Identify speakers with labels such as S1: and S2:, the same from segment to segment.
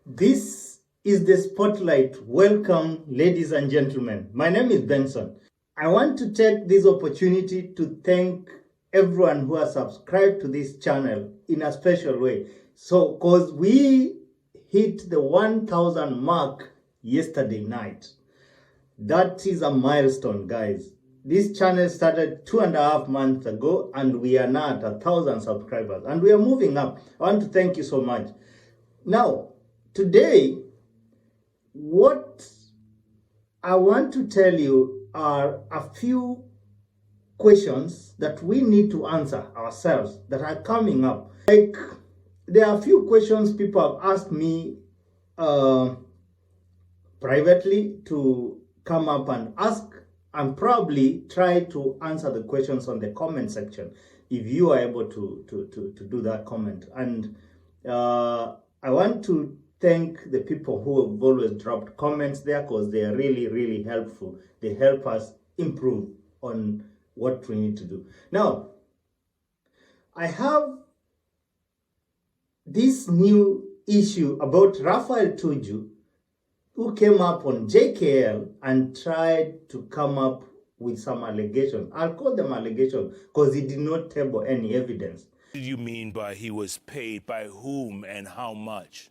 S1: This is the Spotlight. Welcome, ladies and gentlemen. My name is Benson. I want to take this opportunity to thank everyone who has subscribed to this channel in a special way. So, because we hit the 1,000 mark yesterday night. That is a milestone, guys. This channel started 2.5 months ago and we are now at 1,000 subscribers and we are moving up. I want to thank you so much. Now, today, what I want to tell you are a few questions that we need to answer ourselves that are coming up. Like, there are a few questions people have asked me privately to come up and ask, and probably try to answer the questions on the comment section if you are able to do that comment. And I want to thank the people who have always dropped comments there, because they are really helpful. They help us improve on what we need to do. Now, I have this new issue about Raphael Tuju, who came up on JKL and tried to come up with some allegations. I'll call them allegations because he did not table any evidence.
S2: What do you mean by he was paid? By whom and how much?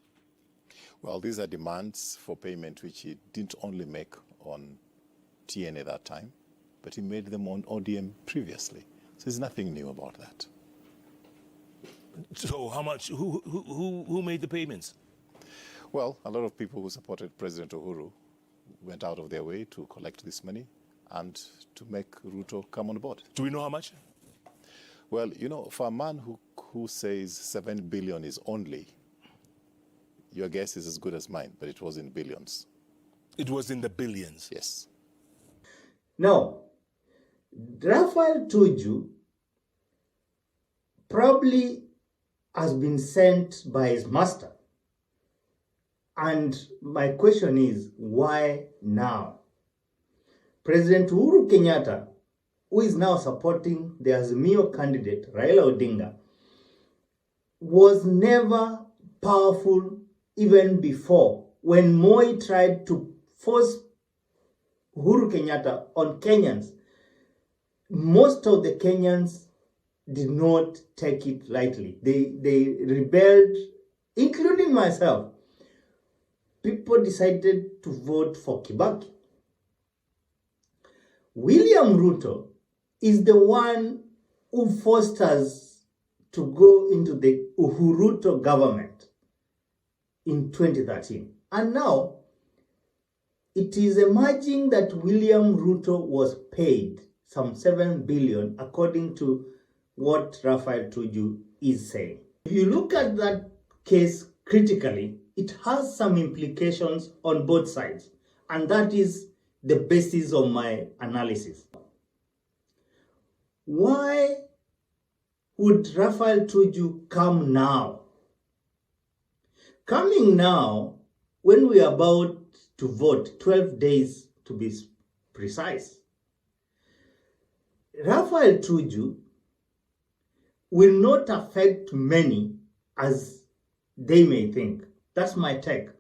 S3: Well, these are demands for payment which he didn't only make on TN at that time, but he made them on ODM previously. So there's nothing new about that.
S2: So how much? Who made the payments?
S3: Well, a lot of people who supported President Uhuru went out of their way to collect this money and to make Ruto come on board.
S2: Do we know how much?
S3: Well, you know, for a man who says 7 billion is only, your guess is as good as mine, but it was in billions.
S2: It was in the billions.
S3: Yes.
S1: Now, Raphael Tuju probably has been sent by his master. And my question is, why now? President Uhuru Kenyatta, who is now supporting the Azimio candidate, Raila Odinga, was never powerful even before, when Moi tried to force Uhuru Kenyatta on Kenyans. Most of the Kenyans did not take it lightly. They rebelled, including myself. People decided to vote for Kibaki. William Ruto is the one who forced us to go into the Uhuru government in 2013. And now, it is emerging that William Ruto was paid some 7 billion, according to what Raphael Tuju is saying. If you look at that case critically, it has some implications on both sides, and that is the basis of my analysis. Why would Raphael Tuju come now? Coming now, when we are about to vote, 12 days to be precise, Raphael Tuju will not affect many as they may think. That's my take.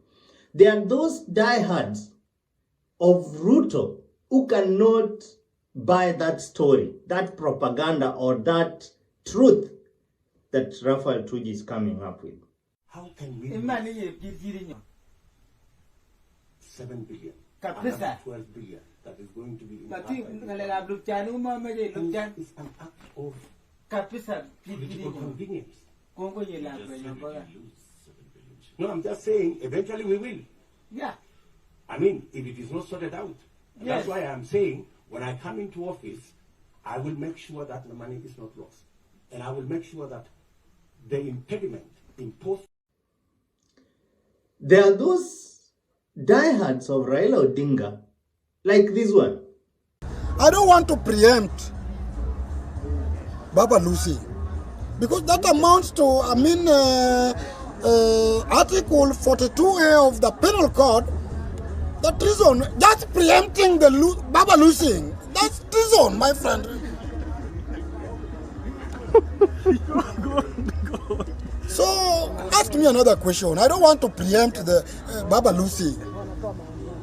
S1: There are those diehards of Ruto who cannot buy that story, that propaganda, or that truth that Raphael Tuju is coming up with.
S4: How can we 7 billion, 12 billion that is going to be in it's an act of political convenience. No, I'm just saying, eventually we will.
S5: Yeah.
S4: I mean, if it is not sorted out. Yes. That's why I'm saying, when I come into office, I will make sure that the money is not lost. And I will make sure that the impediment imposed.
S1: There are those diehards of Raila Odinga, like this one.
S6: I don't want to preempt Baba Lucy, because that amounts to, Article 42A of the Penal Code, the treason. That's preempting the Baba Lucy. That's treason, my friend. So ask me another question. I don't want to preempt the Baba Lucy.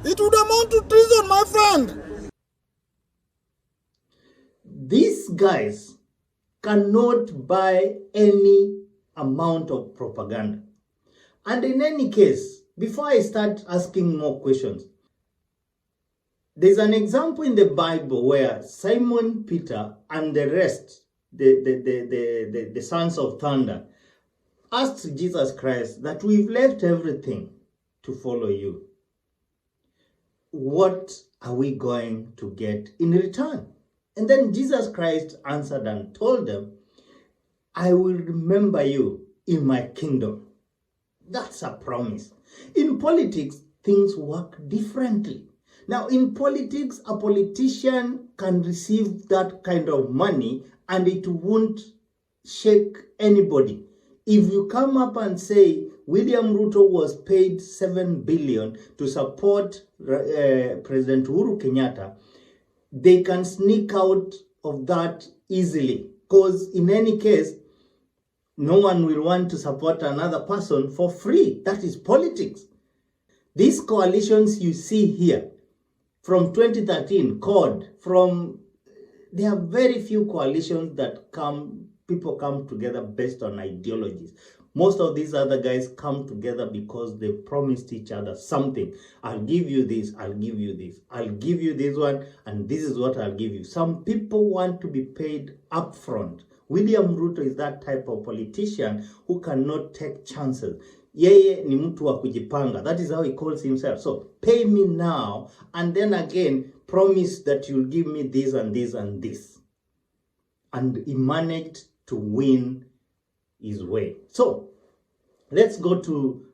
S6: It would amount to treason, my friend.
S1: These guys cannot buy any amount of propaganda. And in any case, before I start asking more questions, there's an example in the Bible where Simon Peter and the rest, the sons of thunder, asked Jesus Christ that we've left everything to follow you. What are we going to get in return? And then Jesus Christ answered and told them, I will remember you in my kingdom. That's a promise. In politics, things work differently. Now, in politics, a politician can receive that kind of money and it won't shake anybody. If you come up and say William Ruto was paid 7 billion to support President Uhuru Kenyatta, they can sneak out of that easily. Because in any case, no one will want to support another person for free. That is politics. These coalitions you see here, from 2013, CORD, there are very few coalitions that people come together based on ideologies. Most of these other guys come together because they promised each other something. I'll give you this, I'll give you this, I'll give you this one, and this is what I'll give you. Some people want to be paid upfront. William Ruto is that type of politician who cannot take chances. Yeye ni mtu wa kujipanga. That is how he calls himself. So pay me now, and then again promise that you'll give me this and this and this. And he managed to win his way. So let's go to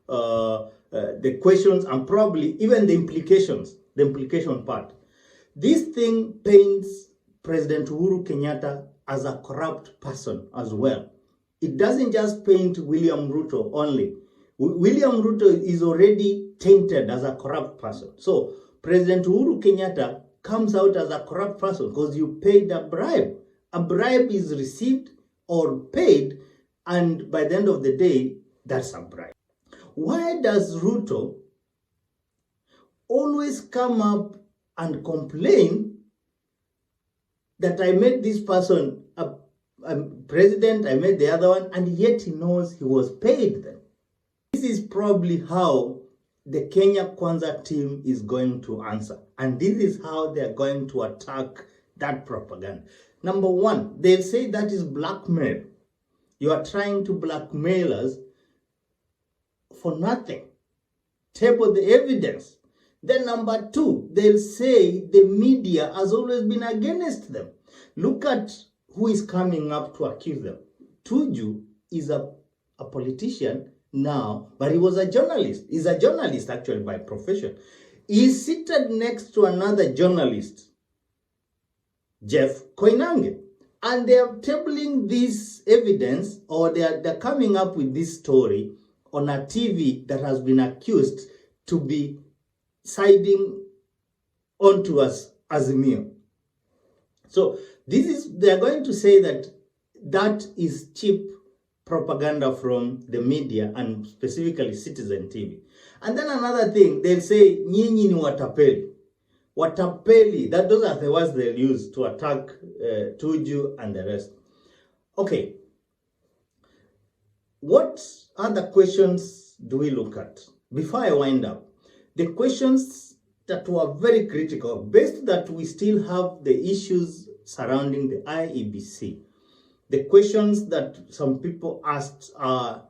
S1: the questions and probably even the implications, the implication part. This thing paints President Uhuru Kenyatta as a corrupt person as well. It doesn't just paint William Ruto only. William Ruto is already tainted as a corrupt person. So President Uhuru Kenyatta comes out as a corrupt person because you paid a bribe. A bribe is received or paid, and by the end of the day, that's a bribe. Why does Ruto always come up and complain that I made this person a president, I made the other one, and yet he knows he was paid them? This is probably how the Kenya Kwanza team is going to answer. And this is how they're going to attack that propaganda. Number one, they'll say that is blackmail. You are trying to blackmail us for nothing. Table the evidence. Then number two, they'll say the media has always been against them. Look at who is coming up to accuse them. Tuju is a politician now, but he was a journalist. He's a journalist actually by profession. He's seated next to another journalist, Jeff Koinange. And they are tabling this evidence, or they're coming up with this story on a TV that has been accused to be siding onto us as a meal. So they're going to say that is cheap propaganda from the media and specifically Citizen TV. And then another thing, they'll say, nyinyi ni watapeli. Watapeli, those are the words they'll use to attack Tuju and the rest. Okay. What other questions do we look at? Before I wind up, the questions that were very critical, based that we still have the issues surrounding the IEBC. The questions that some people asked are,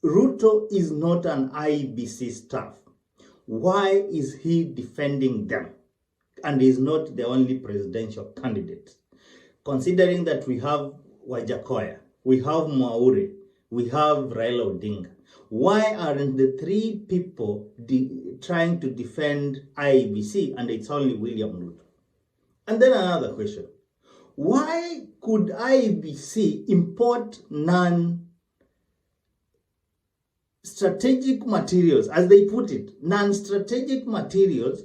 S1: Ruto is not an IEBC staff. Why is he defending them? And is not the only presidential candidate. Considering that we have Wajakoya, we have Mwaure, we have Raila Odinga, why aren't the three people trying to defend IEBC and it's only William Ruto? And then another question. Why could IEBC import non-strategic materials, as they put it, non-strategic materials,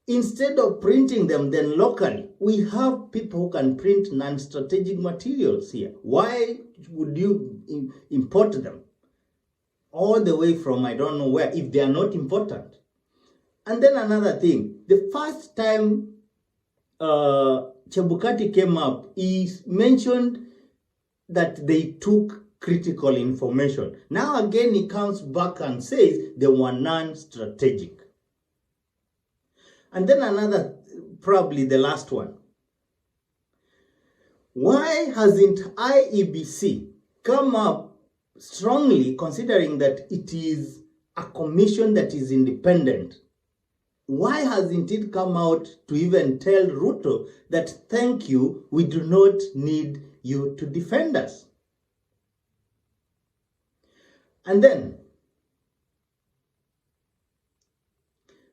S1: instead of printing them then locally? We have people who can print non-strategic materials here. Why would you import them? all the way from I don't know where, if they are not important. And then another thing, the first time Chebukati came up, he mentioned that they took critical information. Now again, he comes back and says they were non-strategic. And then another, probably the last one. Why hasn't IEBC come up strongly, considering that it is a commission that is independent? Why hasn't it come out to even tell Ruto that, thank you, we do not need you to defend us? And then,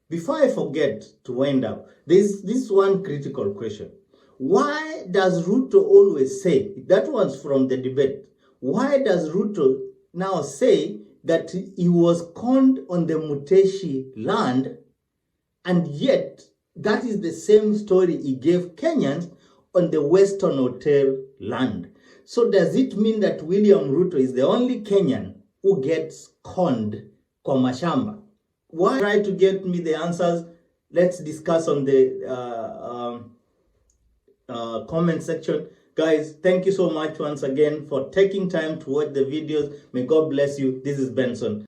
S1: before I forget to wind up, there's this one critical question. Why does Ruto always say, that was from the debate, why does Ruto now say that he was conned on the Muteshi land, and yet that is the same story he gave Kenyans on the Western Hotel land? So does it mean that William Ruto is the only Kenyan who gets conned kwa mashamba? Why? Try to get me the answers. Let's discuss on the comment section. Guys, thank you so much once again for taking time to watch the videos. May God bless you. This is Benson.